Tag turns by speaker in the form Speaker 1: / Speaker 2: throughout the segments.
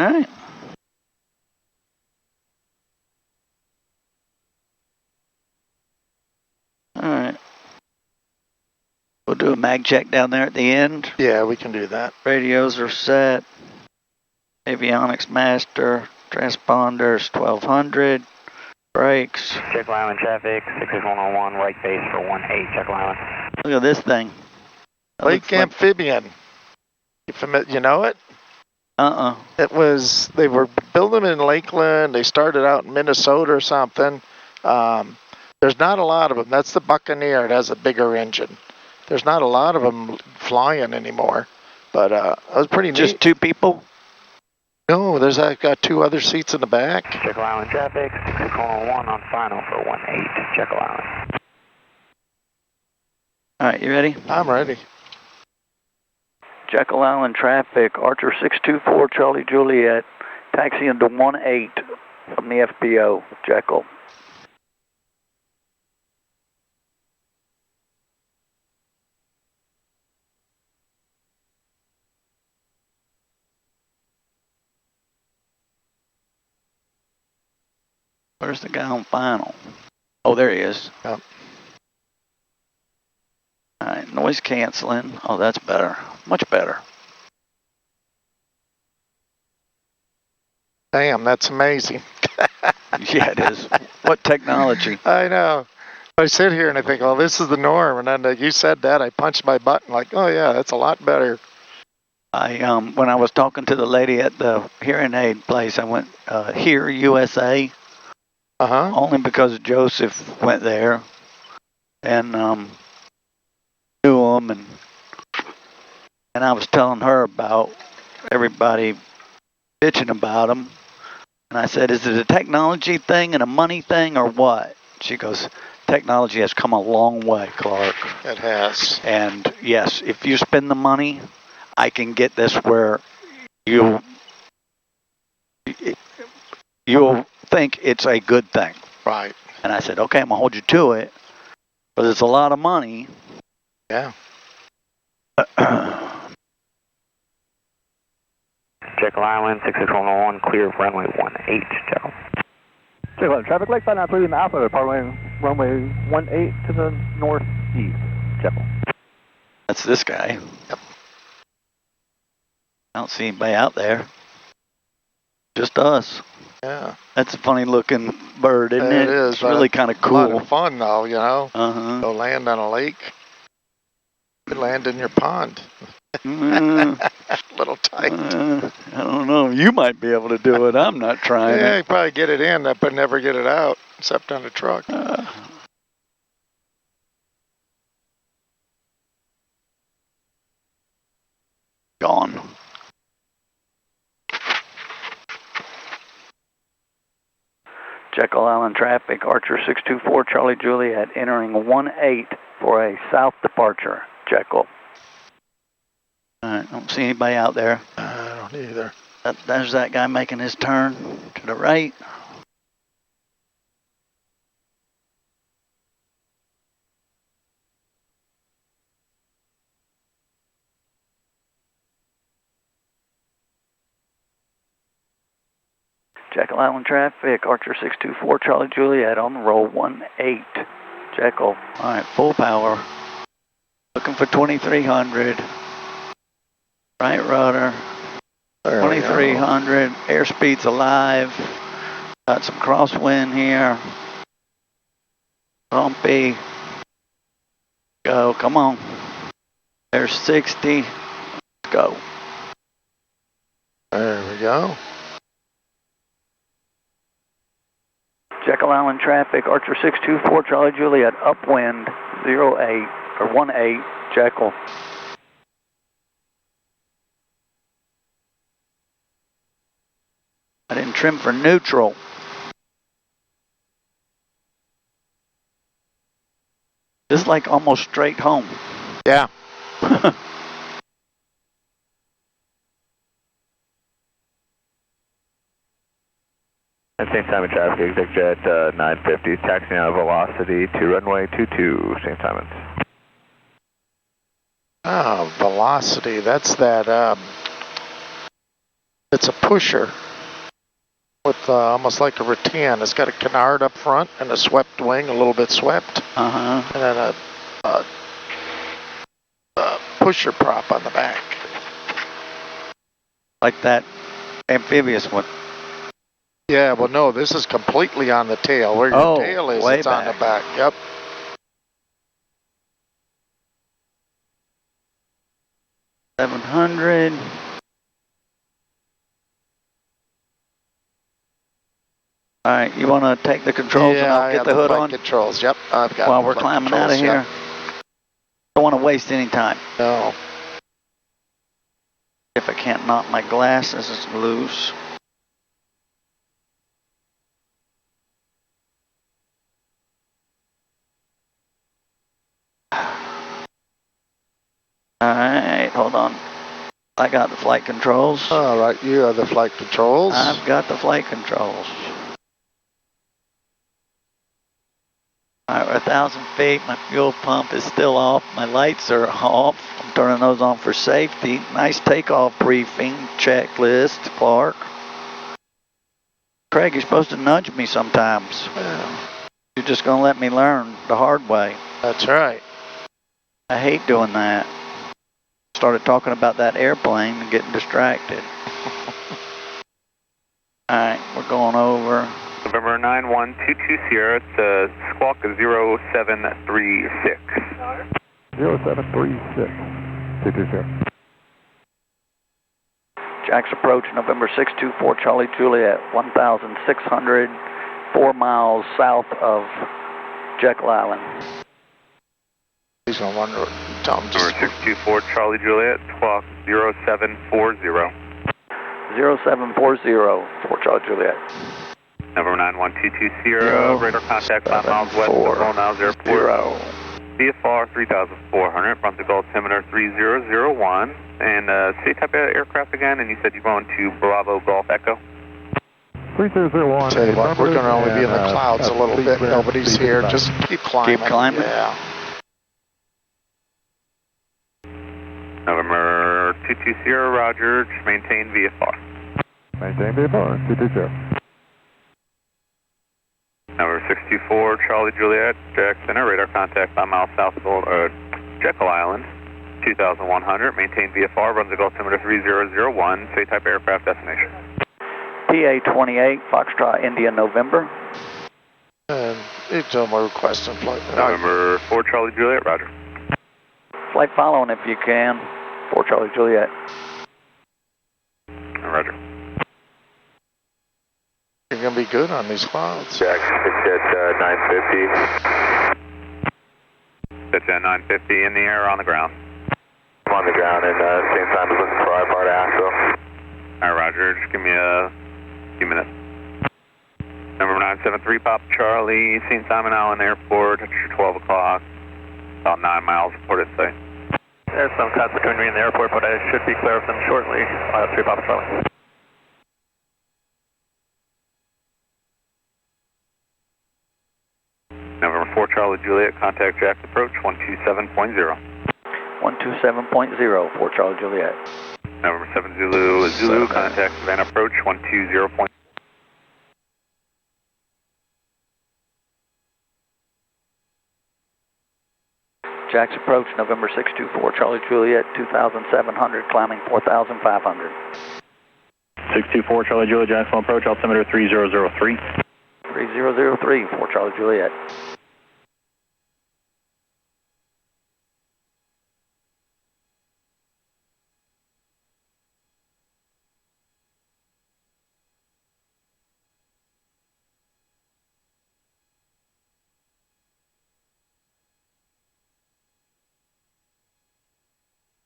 Speaker 1: All right. All right. We'll do a mag check down there at the end.
Speaker 2: Yeah, we can do that.
Speaker 1: Radios are set. Avionics master. Transponders 1200. Brakes.
Speaker 3: Jekyll Island traffic, 66101, right base for 18, Jekyll Island.
Speaker 1: Look at this thing. That
Speaker 2: Lake
Speaker 1: looks like-
Speaker 2: Amphibian. You know it? It was, they were building in Lakeland. They started out in Minnesota or something. There's not a lot of them. That's the Buccaneer. It has a bigger engine. There's not a lot of them flying anymore. But it was pretty neat.
Speaker 1: Just two people?
Speaker 2: No, there's got two other seats in the back.
Speaker 3: Jekyll Island traffic, 66101 on final for 18, Jekyll Island.
Speaker 1: All right, you ready?
Speaker 2: I'm ready.
Speaker 1: Jekyll Island traffic, Archer 624, Charlie Juliet, taxiing to 18 from the FBO, Jekyll. Where's the guy on final? Oh, there he is.
Speaker 2: Yep.
Speaker 1: All right, noise canceling. Oh, that's better. Much better.
Speaker 2: Damn, that's amazing.
Speaker 1: Yeah, it is. What technology?
Speaker 2: I know. I sit here and I think, oh, this is the norm. And then you said that, I punched my button like, oh yeah, that's a lot better.
Speaker 1: When I was talking to the lady at the hearing aid place, I went, Hear USA. Only because Joseph went there and knew him, and I was telling her about everybody bitching about him, and I said, is it a technology thing and a money thing or what? She goes, technology has come a long way, Clark.
Speaker 2: It has.
Speaker 1: And yes, if you spend the money, I can get this where you'll think it's a good thing.
Speaker 2: Right.
Speaker 1: And I said, okay, I'm going to hold you to it, but it's a lot of money.
Speaker 2: Yeah.
Speaker 3: Jekyll Island, 66101, clear of runway 18, Jekyll.
Speaker 4: Jekyll Island traffic, Lakeside 93 in the Alpha, runway 18 to the northeast, Jekyll.
Speaker 1: That's this guy.
Speaker 2: Yep.
Speaker 1: I don't see anybody out there. Just us.
Speaker 2: Yeah.
Speaker 1: That's a funny looking bird, isn't it?
Speaker 2: It is.
Speaker 1: It's really kind of cool.
Speaker 2: A lot of fun though, you know.
Speaker 1: Go
Speaker 2: land on a lake. You could land in your pond. Little tight.
Speaker 1: I don't know. You might be able to do it. I'm not trying.
Speaker 2: Yeah, you probably get it in, but never get it out, except on a truck.
Speaker 1: Gone. Jekyll Island traffic, Archer 624, Charlie Juliet, entering 18 for a south departure, Jekyll. All right, don't see anybody out there.
Speaker 2: I don't either.
Speaker 1: There's that guy making his turn to the right. Jekyll Island traffic, Archer 624, Charlie Juliet on the roll 18, Jekyll. All right, full power. Looking for 2300. Right rudder. 2300. Airspeed's alive. Got some crosswind here. Bumpy. Go, come on. There's 60. Let's go.
Speaker 2: There we go.
Speaker 1: Jekyll Island traffic, Archer 624, Charlie Juliet, upwind 18 or 18, Jekyll. I didn't trim for neutral. This is like almost straight home.
Speaker 2: Yeah.
Speaker 3: At same time in traffic, exec jet 950, taxiing out of velocity to runway 22, St. Simons.
Speaker 2: Oh, velocity. That's that It's a pusher with almost like a rattan. It's got a canard up front and a swept wing, a little bit swept.
Speaker 1: Uh-huh.
Speaker 2: And then a pusher prop on the back.
Speaker 1: Like that amphibious one.
Speaker 2: Yeah, well, no, this is completely on the tail. Where your tail is, it's on the back. Yep.
Speaker 1: $700. All right, you want to take the controls and I'll get the hood on?
Speaker 2: Controls. Yep, I've got.
Speaker 1: While we're climbing out of here. Yep. Don't want to waste any time.
Speaker 2: No.
Speaker 1: If I can't knock my glasses loose. Alright, hold on. I got the flight controls.
Speaker 2: Alright, you have the flight controls.
Speaker 1: I've got the flight controls. Alright, we're 1,000 feet. My fuel pump is still off. My lights are off. I'm turning those on for safety. Nice takeoff briefing checklist, Clark. Craig, you're supposed to nudge me sometimes.
Speaker 2: Yeah.
Speaker 1: You're just going to let me learn the hard way.
Speaker 2: That's right.
Speaker 1: I hate doing that. Started talking about that airplane and getting distracted. Alright, we're going over.
Speaker 3: November 91220, Sierra, it's squawk 0736.
Speaker 4: 0736. 220.
Speaker 1: Jack's approach, November 624, Charlie Juliet, 1,600, 4 miles south of Jekyll Island.
Speaker 2: He's going to wonder, tell him just...
Speaker 3: Number 624, Charlie Juliet, squawk 0740.
Speaker 1: 0740 for Charlie Juliet.
Speaker 3: Number 91220, Sierra, radar contact 5 miles west of Ronald's Airport. VFR 3,400, Brunswick altimeter 3001, and state type of aircraft again, and you said you're going to Bravo Golf Echo?
Speaker 4: 3001.
Speaker 2: Tell you what, we're going to only be in the clouds a little bit, nobody's here, just keep climbing.
Speaker 1: Keep climbing?
Speaker 2: Yeah.
Speaker 3: November 22 Sierra, Roger, just maintain VFR.
Speaker 4: Maintain VFR, 220.
Speaker 3: Number 624, Charlie Juliet, Jack Center, radar contact 5 miles south of Jekyll Island, 2,100, maintain VFR, runs the altimeter 3001, say type aircraft destination.
Speaker 1: PA-28, Foxtrot, India, November.
Speaker 2: And it's my requesting flight.
Speaker 3: November 4, Charlie Juliet, Roger.
Speaker 1: Flight following if you can, for Charlie Juliet.
Speaker 3: Roger.
Speaker 2: You're going to be good on these clouds.
Speaker 3: Jack, pitch at 950. Pitch at 950 in the air or on the ground? I'm on the ground and same time as looking for our part Axel. Alright, Roger, just give me a few minutes. Number 973, Pop Charlie, St. Simon Island Airport, at 12 o'clock. About 9 miles, reported say. There's some cuts between me and the airport, but I should be clear of them shortly. 3 Pop Charlie. November 4 Charlie Juliet, contact Jack approach 127.0.
Speaker 1: 127.0 for Charlie Juliet.
Speaker 3: November 7 Zulu, contact Savannah approach 120.
Speaker 1: Jack's approach, November 624, Charlie Juliet, 2,700, climbing 4,500.
Speaker 5: 624, Charlie Juliet, Jackson approach, altimeter 3003.
Speaker 1: 3003 for Charlie Juliet.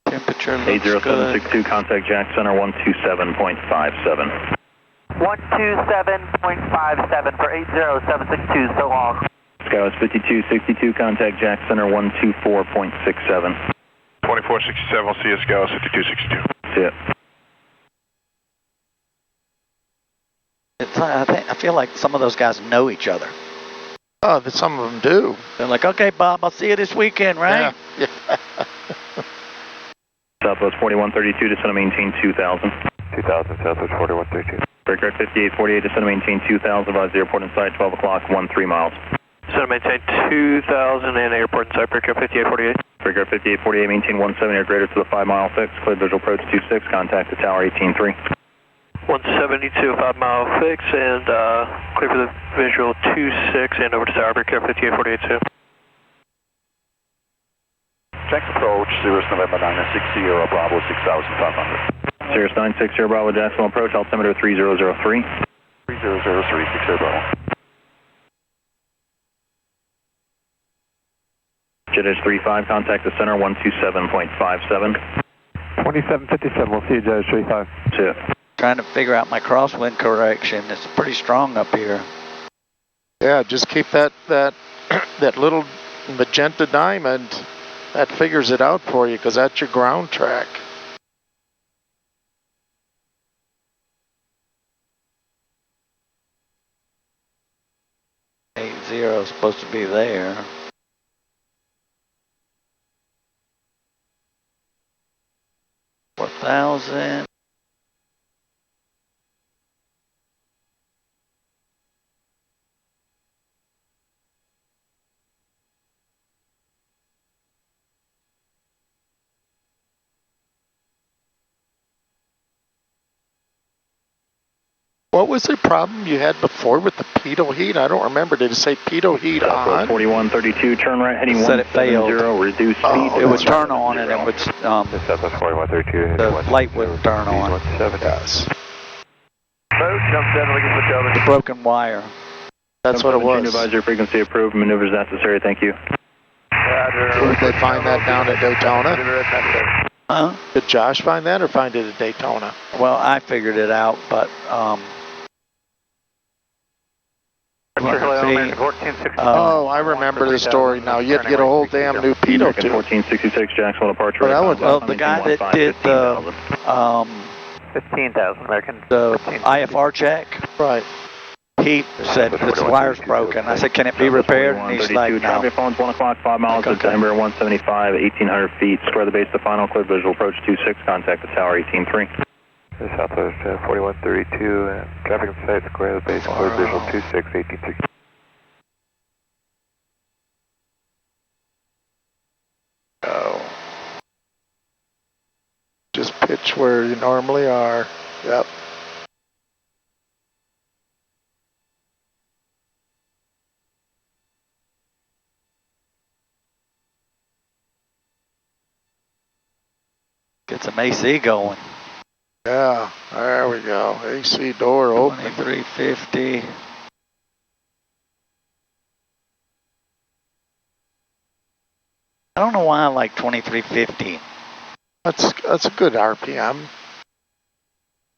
Speaker 1: Temperature looks
Speaker 5: 80762, contact Jack Center 127.57.
Speaker 6: 127.57 for 80762, so long.
Speaker 5: Skywest 5262, contact Jack Center 124.67.
Speaker 7: 2467, we'll see you, Skywest 5262.
Speaker 5: See it.
Speaker 1: I feel like some of those guys know each other.
Speaker 2: Oh, some of them do.
Speaker 1: They're like, okay, Bob, I'll see you this weekend, right?
Speaker 2: Yeah.
Speaker 5: Southwest 4132, just want to maintain 2,000.
Speaker 3: 2000, Southwest 4132.
Speaker 5: Breaker 5848, descend and maintain 2000, advise the airport in sight, 12 o'clock, 13 miles.
Speaker 6: Descend and maintain 2000 and airport inside, Breaker 5848.
Speaker 5: Breaker 5848, maintain 17 or greater to the 5 mile fix, clear visual approach 26, contact the tower 183.
Speaker 6: 170 to a 5 mile fix and clear for the visual 26 and over to tower, Breaker 5848 too.
Speaker 8: Check approach, Cirrus November 960, Bravo 6500.
Speaker 5: Cirrus 960 Bravo, Jacksonville approach, altimeter 3003.
Speaker 8: 3003, 60 Bravo.
Speaker 5: Jet Edge 35, contact the center 127.57.
Speaker 4: 2757, we'll see you, Judge 35.
Speaker 5: See ya.
Speaker 1: Trying to figure out my crosswind correction. It's pretty strong up here.
Speaker 2: Yeah, just keep that that little magenta diamond. That figures it out for you because that's your ground track.
Speaker 1: Zero is supposed to be there. $4,000.
Speaker 2: What was the problem you had before with the pitot heat? I don't remember. Did it say pitot heat on?
Speaker 5: 4132, turn right heading
Speaker 1: Said it failed.
Speaker 5: 170, reduce speed.
Speaker 2: Oh,
Speaker 1: It would turn on and it would,
Speaker 3: Southwest 4132.
Speaker 1: the light wouldn't turn on.
Speaker 3: 170.
Speaker 2: Yes.
Speaker 6: Boat, jump 7, looking for Delta.
Speaker 1: The broken wire.
Speaker 2: That's what it was.
Speaker 5: Advisory frequency approved, maneuvers necessary, thank you.
Speaker 2: Did they find that down at Daytona?
Speaker 1: Huh?
Speaker 2: Did Josh find that or find it at Daytona?
Speaker 1: Well, I figured it out, but,
Speaker 2: Oh, I remember the story now. You had to get a whole damn new pitot tube.
Speaker 5: 1466 Jacksonville departure.
Speaker 1: well, the guy that did the
Speaker 6: 15,000 American.
Speaker 1: the IFR check,
Speaker 2: Right.
Speaker 1: he said this wire's broken. I said, can it be repaired? And he's like, no.
Speaker 5: Traffic phones 1 o'clock, 5 miles,
Speaker 1: Okay.
Speaker 5: December 175, 1800 feet. Square the base to final, clear visual approach 26, contact the tower 183.
Speaker 3: Southwest 4132, traffic in sight, square the base, clear visual 26, 1860.
Speaker 2: Oh. Just pitch where you normally are. Yep.
Speaker 1: Get some AC going.
Speaker 2: Yeah, there we go. AC door open.
Speaker 1: 2350. I don't know why I like 2350.
Speaker 2: That's a good RPM.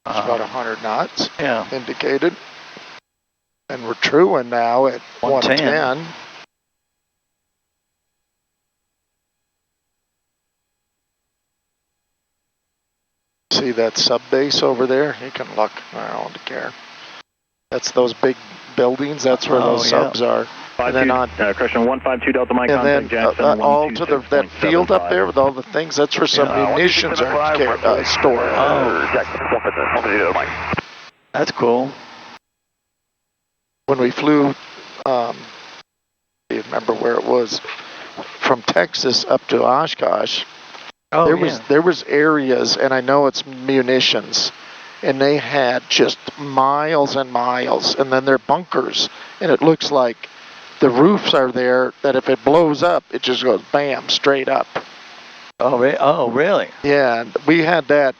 Speaker 2: It's about
Speaker 1: Uh,
Speaker 2: 100 knots
Speaker 1: yeah.
Speaker 2: indicated. And we're truing now at 110. See that sub base over there? You can look. I don't care. That's those big buildings. That's where those subs are. And then on
Speaker 5: Correction 152 Delta Mike,
Speaker 2: and then
Speaker 5: contact Jackson
Speaker 2: all to that field up there with all the things. That's where some munitions are stored.
Speaker 1: Oh, that's cool.
Speaker 2: When we flew, you remember where it was, from Texas up to Oshkosh.
Speaker 1: Oh,
Speaker 2: there was areas, and I know it's munitions, and they had just miles and miles, and then they're bunkers, and it looks like the roofs are there that if it blows up, it just goes bam straight up.
Speaker 1: Oh, really?
Speaker 2: Yeah, and we had that.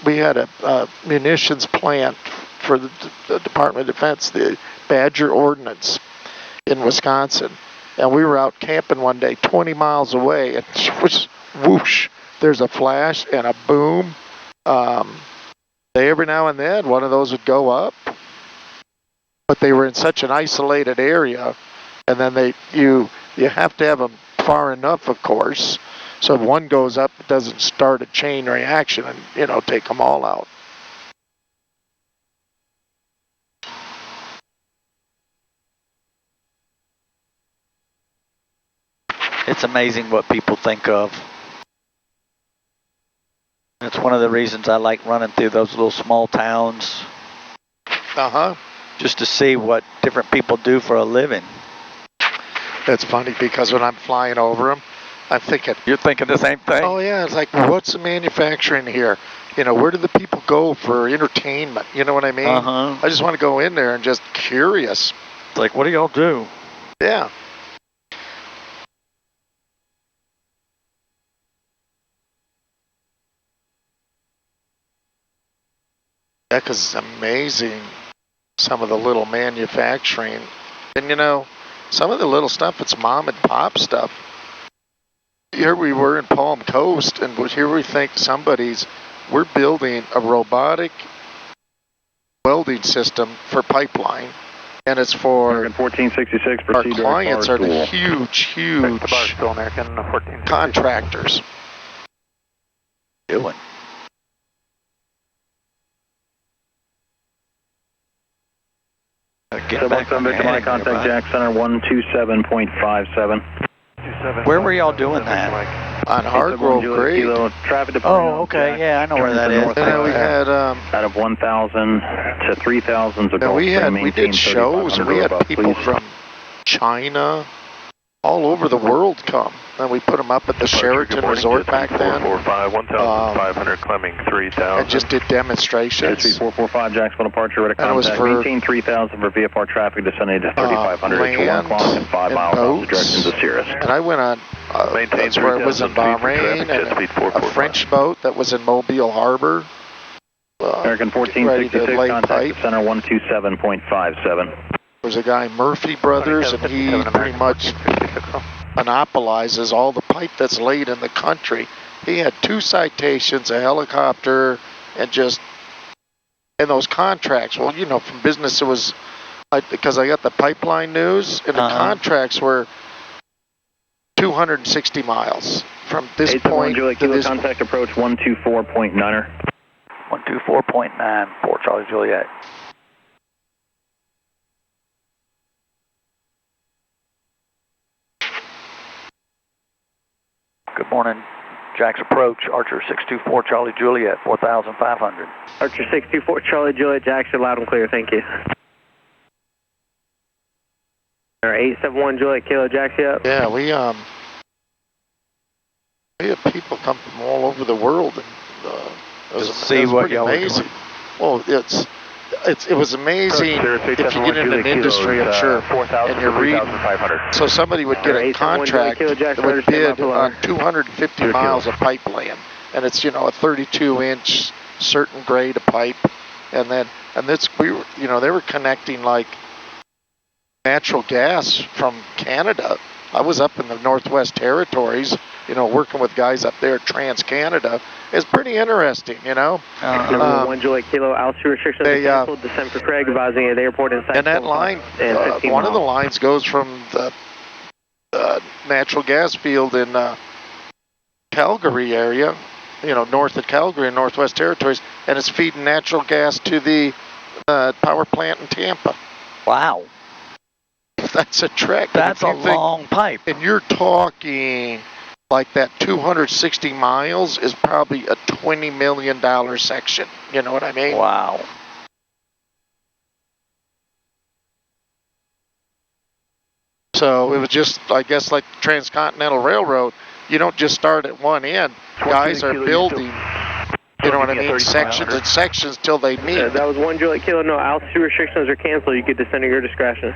Speaker 2: We had a munitions plant for the Department of Defense, the Badger Ordnance in Wisconsin, and we were out camping one day 20 miles away, and it was whoosh. There's a flash and a boom. Every now and then, one of those would go up, but they were in such an isolated area, and then you have to have them far enough, of course, so if one goes up, it doesn't start a chain reaction and take them all out.
Speaker 1: It's amazing what people think of. That's one of the reasons I like running through those little small towns.
Speaker 2: Uh-huh.
Speaker 1: Just to see what different people do for a living.
Speaker 2: It's funny because when I'm flying over them, I'm thinking...
Speaker 1: You're thinking the same thing?
Speaker 2: Oh, yeah. It's like, what's the manufacturing here? You know, where do the people go for entertainment? You know what I mean?
Speaker 1: Uh-huh.
Speaker 2: I just want to go in there and just curious.
Speaker 1: It's like, what do y'all do?
Speaker 2: Yeah. Yeah, because it's amazing, some of the little manufacturing. And, you know, some of the little stuff, it's mom and pop stuff. Here we were in Palm Coast, and here we think we're building a robotic welding system for pipeline, and it's for
Speaker 5: 1466.
Speaker 2: our clients are the huge contractors.
Speaker 1: Doing. Get back on
Speaker 5: Victor, my contact Jack Center 127.57.
Speaker 1: Where were y'all doing that?
Speaker 2: On Hargrove Grade.
Speaker 1: Oh, okay, yeah, I know where that is.
Speaker 2: And then we had
Speaker 5: out of 1,000 to 3,000.
Speaker 2: We did shows, and we had people from China, all over the world come. And we put them up at the Sheraton Resort back then.
Speaker 7: 1,500 Clemming 3,000.
Speaker 2: And just did demonstrations.
Speaker 5: SB445 Jacksonville departure, ready to
Speaker 2: And it was
Speaker 5: contact.
Speaker 2: for
Speaker 5: maintain 3,000 for VFR traffic descending to 3,500 at 1 o'clock and 5 miles off the direction to Cirrus.
Speaker 2: And I went on, that's where I was in Bahrain, and a French boat that was in Mobile Harbor.
Speaker 5: American 1466, contact center 127.57.
Speaker 2: There's a guy, Murphy Brothers, and he pretty much monopolizes all the pipe that's laid in the country. He had 2 citations, a helicopter, and those contracts. Well, you know, from business it was, because I got the pipeline news, and the contracts were 260 miles from this point
Speaker 5: Juliet,
Speaker 2: to this.
Speaker 5: Contact approach 124.9er.
Speaker 4: 124.9, Fort Charlie Juliet. Good morning. Jack's approach, Archer 624 Charlie Juliet, 4,500.
Speaker 6: Archer 624 Charlie Juliet, Jackson, loud and clear, thank you. 871 Juliet, Kilo, Jackson up.
Speaker 2: Yeah, we have people come from all over the world, and it was what amazing. Well, it was amazing if you get into an industry, I'm sure, and you're reading. So somebody would get a contract that would bid on 250 miles of pipeline, and it's, you know, a 32-inch certain grade of pipe, and they were connecting like natural gas from Canada. I was up in the Northwest Territories, you know, working with guys up there, Trans-Canada. It's pretty interesting, you know.
Speaker 6: Number 1 Juliet Kilo, altitude restrictions are canceled. Descend for Craig, advising at the airport inside.
Speaker 2: And that line, one of the lines goes from the natural gas field in Calgary area, you know, north of Calgary and Northwest Territories, and it's feeding natural gas to the power plant in Tampa.
Speaker 1: Wow.
Speaker 2: That's a trek.
Speaker 1: That's a long pipe.
Speaker 2: And you're talking like that 260 miles is probably a $20 million section. You know what I mean?
Speaker 1: Wow.
Speaker 2: So it was just, I guess, like the Transcontinental Railroad. You don't just start at one end. Guys are building, you know what I mean, sections and sections till they meet.
Speaker 6: That was 1 Juliet Kilo. No, altitude restrictions are canceled. You could descend at your discretion.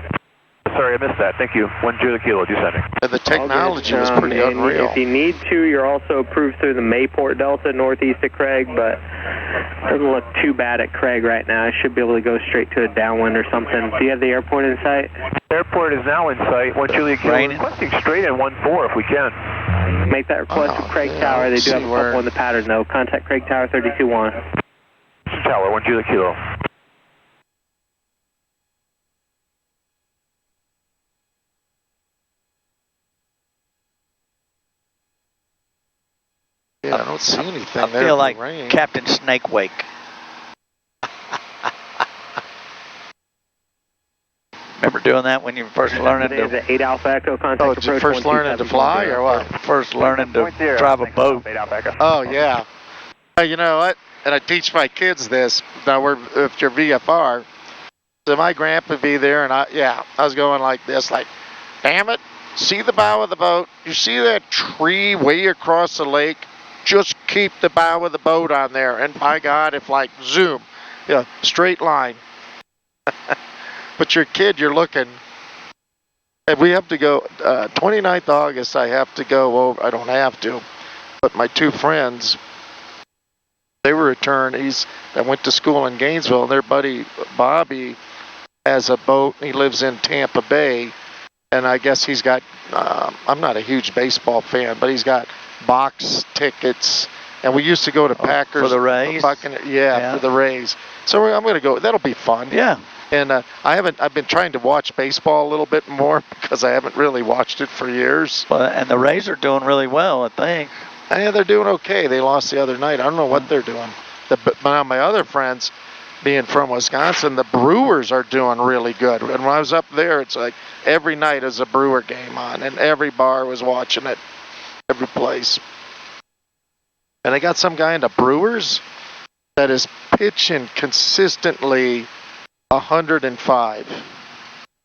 Speaker 7: Sorry, I missed that. Thank you. 1 Juliet Kilo, descending.
Speaker 2: And the technology was pretty unreal.
Speaker 6: If you need to, you're also approved through the Mayport Delta northeast of Craig, but it doesn't look too bad at Craig right now. I should be able to go straight to a downwind or something. Do you have the airport in sight?
Speaker 7: Airport is now in sight. 1 Juliet Kilo, requesting straight at 1-4 if we can.
Speaker 6: Make that request to Craig Tower. They do have a couple in the pattern, though. Contact Craig Tower 32-1.
Speaker 7: Tower, 1 Juliet Kilo.
Speaker 2: Yeah, I don't see anything
Speaker 1: I
Speaker 2: there.
Speaker 1: feel like Captain Snakewake. Remember doing that when you were first learning to...
Speaker 6: 8 Alpha Echo, contact approach.
Speaker 2: First learning to fly or what?
Speaker 1: First learning to drive a boat.
Speaker 2: Oh, yeah. You know what? And I teach my kids this. Now if you're VFR, so my grandpa be there, and I was going like this, like, damn it, see the bow of the boat? You see that tree way across the lake? Just keep the bow of the boat on there, and by God, if like zoom, straight line. But your kid, you're looking. If we have to go 29th August, I have to go over. I don't have to, but my two friends, they were attorneys that went to school in Gainesville, and their buddy Bobby has a boat, and he lives in Tampa Bay, and I guess he's got, I'm not a huge baseball fan, but he's got box tickets, and we used to go to Packers.
Speaker 1: For the Rays?
Speaker 2: For the Rays. So I'm going to go. That'll be fun.
Speaker 1: Yeah.
Speaker 2: And I've been trying to watch baseball a little bit more because I haven't really watched it for years.
Speaker 1: Well, and the Rays are doing really well, I think.
Speaker 2: Yeah, they're doing okay. They lost the other night. I don't know what they're doing. But now my other friends, being from Wisconsin, the Brewers are doing really good. And when I was up there, it's like every night is a Brewer game on, and every bar was watching it, every place. And they got some guy in the Brewers that is pitching consistently 105.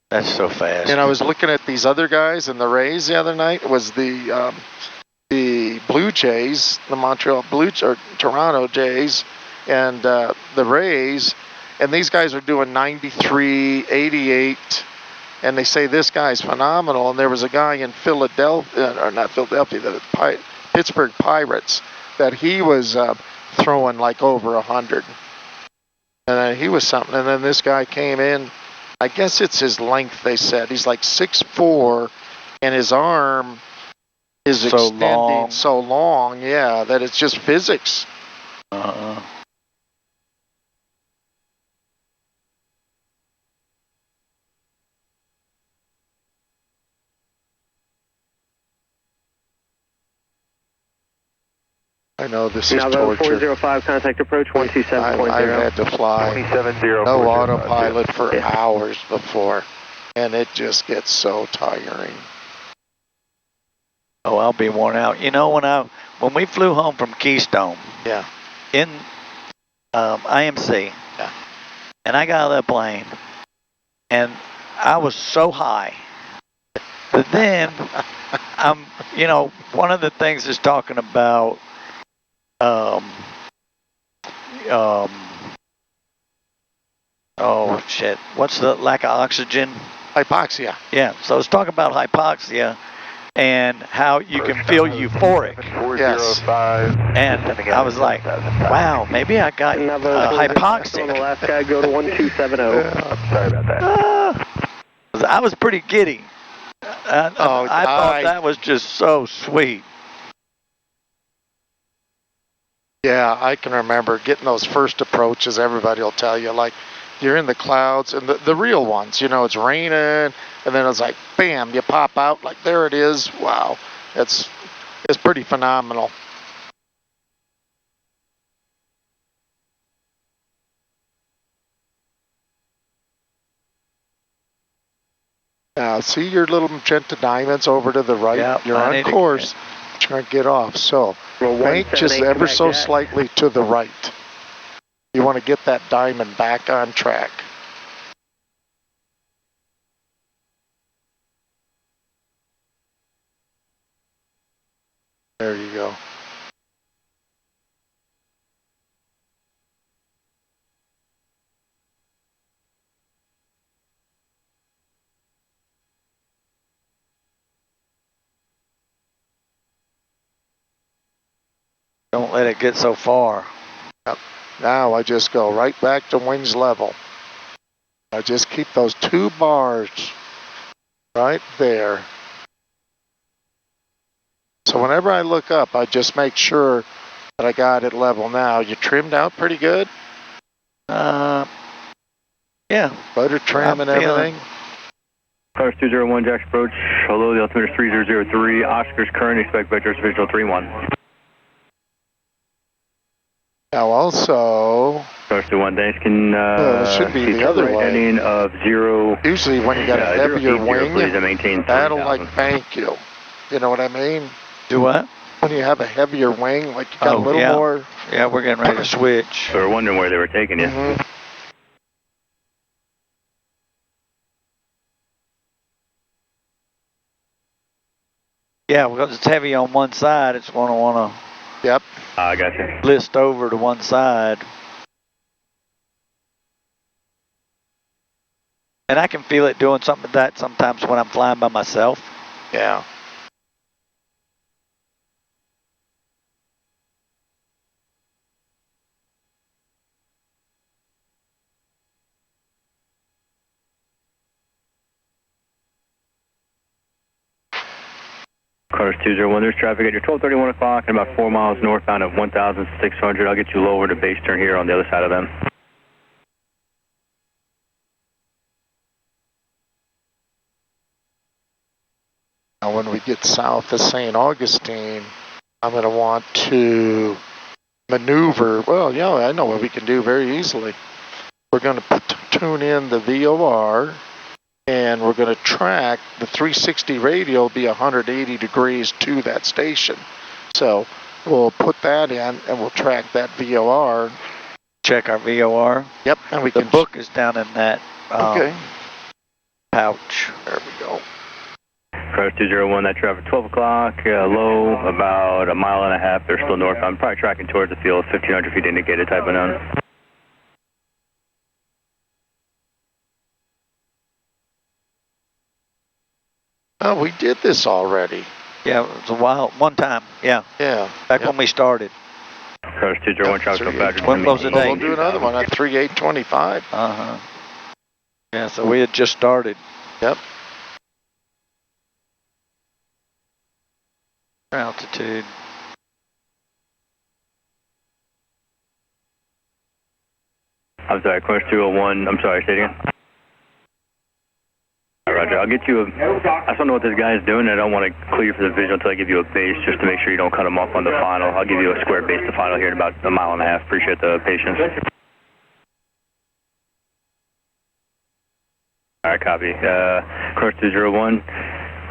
Speaker 1: That's so fast.
Speaker 2: And I was looking at these other guys in the Rays the other night. It was the Blue Jays, the Montreal or Toronto Jays, and the Rays, and these guys are doing 93, 88, and they say this guy's phenomenal. And there was a guy in Philadelphia, or not Philadelphia, the Pittsburgh Pirates, that he was throwing like over 100. And he was something. And then this guy came in. I guess it's his length, they said. He's like 6'4", and his arm is extending so long, that it's just physics. I know this is torture.
Speaker 6: 405, contact approach 127.0.
Speaker 2: I've had to fly
Speaker 7: 270.
Speaker 2: no autopilot for hours before, and it just gets so tiring.
Speaker 1: Oh, I'll be worn out. You know, when we flew home from Keystone, in IMC, and I got out of that plane, and I was so high. But then, one of the things is talking about, oh shit, what's the lack of oxygen?
Speaker 2: Hypoxia.
Speaker 1: Yeah, so it's talking about hypoxia and how you can feel euphoric.
Speaker 2: Yes.
Speaker 1: And I was like, wow, maybe I got hypoxia.
Speaker 6: On the last guy, go to 1270.
Speaker 7: Sorry about that.
Speaker 1: I was pretty giddy. I thought that was just so sweet.
Speaker 2: Yeah, I can remember getting those first approaches. Everybody will tell you, like, you're in the clouds, and the real ones, it's raining, and then it's like, bam, you pop out, like, there it is. Wow, it's pretty phenomenal. Now, see your little magenta diamonds over to the right?
Speaker 1: Yep,
Speaker 2: you're on course. Trying to get off. So, bank just ever so slightly to the right. You want to get that diamond back on track. There you go.
Speaker 1: Don't let it get so far.
Speaker 2: Yep. Now I just go right back to wings level. I just keep those 2 bars right there. So whenever I look up, I just make sure that I got it level. Now, you trimmed out pretty good?
Speaker 1: Yeah.
Speaker 2: Butter trim and everything?
Speaker 5: Cars 201, Jack's approach. Hello, the altimeter is 3003. Oscar's current, expect vectors visual 31.
Speaker 2: Now also,
Speaker 5: Cars 21, thanks. Can
Speaker 2: it should be the other way.
Speaker 5: Heading of 0.
Speaker 2: Usually when you got a heavier wing,
Speaker 5: please, maintain
Speaker 2: that'll like bank you. You know what I mean?
Speaker 1: Do what?
Speaker 2: when you have a heavier wing, like you got a little more.
Speaker 1: Yeah, we're getting ready to switch.
Speaker 5: We were wondering where they were taking you.
Speaker 2: Mm-hmm.
Speaker 1: Yeah, because it's heavy on one side, it's going to want to.
Speaker 2: Yep.
Speaker 5: I got you.
Speaker 1: List over to one side. And I can feel it doing something like that sometimes when I'm flying by myself.
Speaker 2: Yeah.
Speaker 5: Cars 201, there's traffic at your 12:31 o'clock and about 4 miles northbound of 1,600. I'll get you lower to base turn here on the other side of them.
Speaker 2: Now when we get south of St. Augustine, I'm going to want to maneuver. Well, yeah, I know what we can do very easily. We're going to tune in the VOR, and we're going to track the 360 radial be 180 degrees to that station. So we'll put that in, and we'll track that VOR.
Speaker 1: Check our VOR.
Speaker 2: Yep, and
Speaker 1: the book is down in that pouch.
Speaker 2: There we go.
Speaker 5: Cars 201, that traffic 12 o'clock, low, about a mile and a half. They're still north. I'm probably tracking towards the field, 1,500 feet indicated, type of none.
Speaker 2: Oh, we did this already.
Speaker 1: Yeah, it was a while, one time, yeah.
Speaker 2: Yeah.
Speaker 1: Back when we started.
Speaker 5: Cars 201, traffic Badger.
Speaker 1: When was the date?
Speaker 2: We'll do another one at 3825.
Speaker 1: Uh-huh. Yeah, so we had just started.
Speaker 2: Yep.
Speaker 1: Altitude.
Speaker 5: I'm sorry, Cars 201, I'm sorry, say it again. All right, Roger, I'll get you a, I just don't know what this guy is doing. I don't want to clear you for the visual until I give you a base, just to make sure you don't cut him off on the final. I'll give you a square base to final here in about a mile and a half. Appreciate the patience. All right, copy. Cars 201,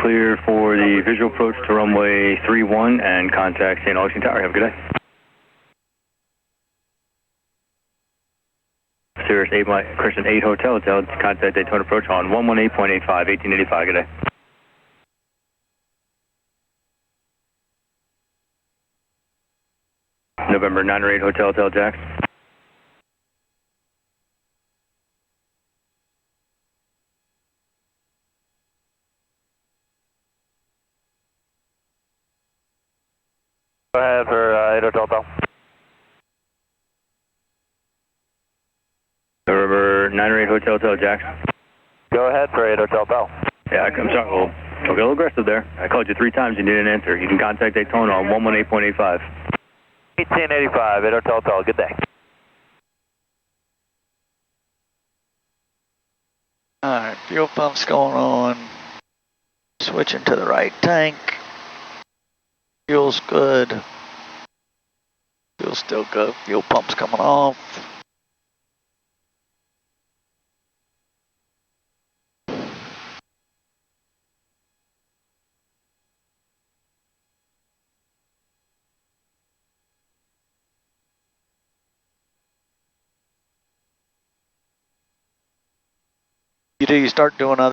Speaker 5: clear for the visual approach to runway 31 and contact St. Augustine Tower. Have a good day. Cirrus 8, Crescent 8 Hotel, contact Daytona approach on 118.85, 1885, good day. November 9 or 8 Hotel, Jax.
Speaker 7: Go ahead for 8 Hotel.
Speaker 5: November 9 or 8 Hotel, Jax.
Speaker 7: Go ahead for 8 Hotel.
Speaker 5: Yeah, I'm sorry, well, don't get a little aggressive there. I called you 3 times, you didn't answer. You can contact Daytona on 118.85.
Speaker 7: 1885, 8 Hotel, good day.
Speaker 1: Alright, fuel pump's going on. Switching to the right tank. Fuel's good. Fuel's still good. Fuel pump's coming off. You start doing other